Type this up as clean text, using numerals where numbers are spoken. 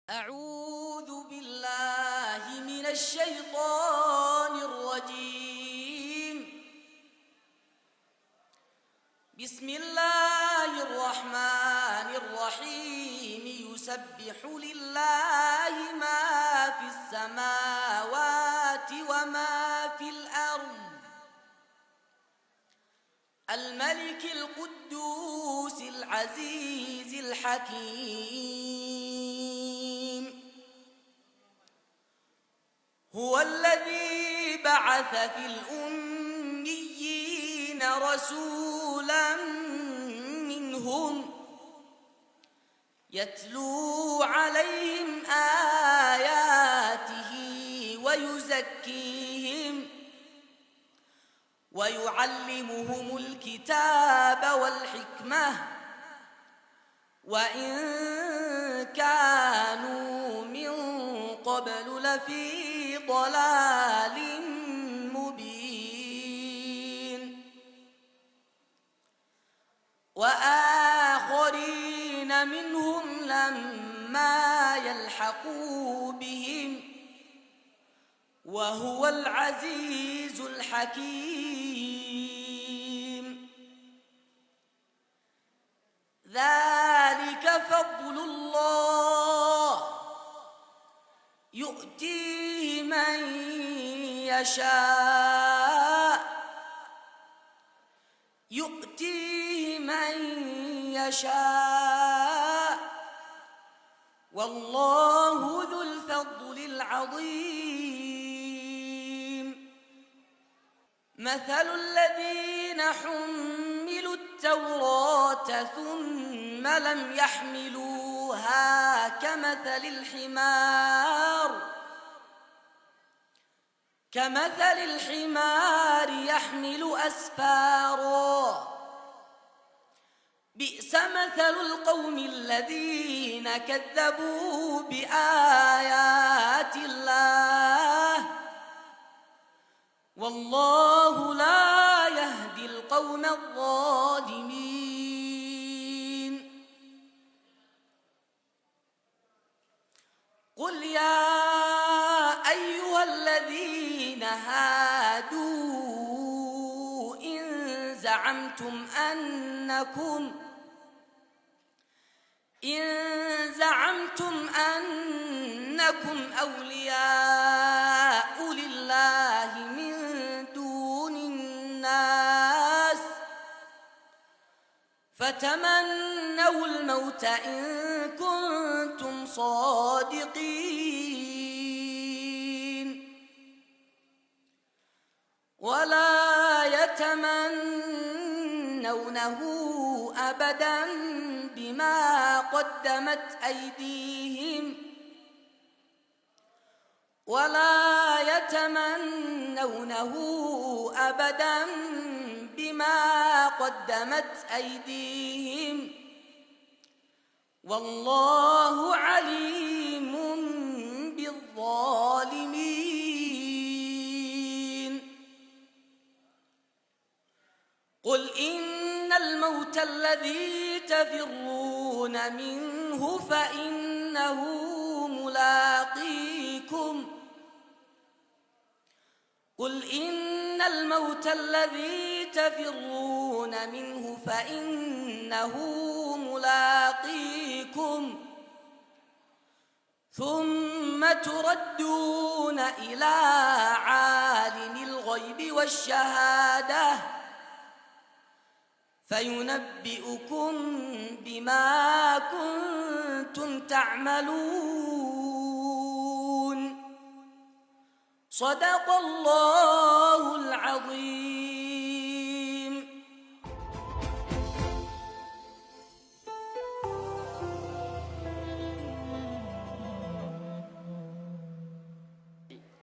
أعوذ بالله من الشيطان الرجيم. بسم الله الرحمن الرحيم. يسبح لله ما في السماوات وما في الأرض، الملك القدوس العزيز الحكيم. هو الذي بعث في الأميين رسولا منهم يتلو عليهم آياته ويزكيهم ويعلمهم الكتاب والحكمة وإن كانوا من قبل لفي ضلال مبين. وآخرين منهم لما يلحقوا بهم وهو العزيز الحكيم. ذلك فضل الله يؤتيه من يشاء والله ذو الفضل العظيم. مثل الذين حملوا التوراة ثم لم يحملوها كمثل الحمار يحمل أسفارا. بئس مثل القوم الذين كذبوا بآيات الله والله لا يهدي القوم الظالمين. قل يا أيها الذين هادوا إن زعمتم أنكم أولياء لله من دون الناس فتمنوا الموت إن كنتم صادقين ولا يتمنونه أبدا بما قدمت أيديهم والله عليم بالظالمين. قل إن الموت الذي تفرون منه فإنه ملاقيكم ثم تردون إلى عالم الغيب والشهادة فينبئكم بما كنتم تعملون. صدق الله العظيم.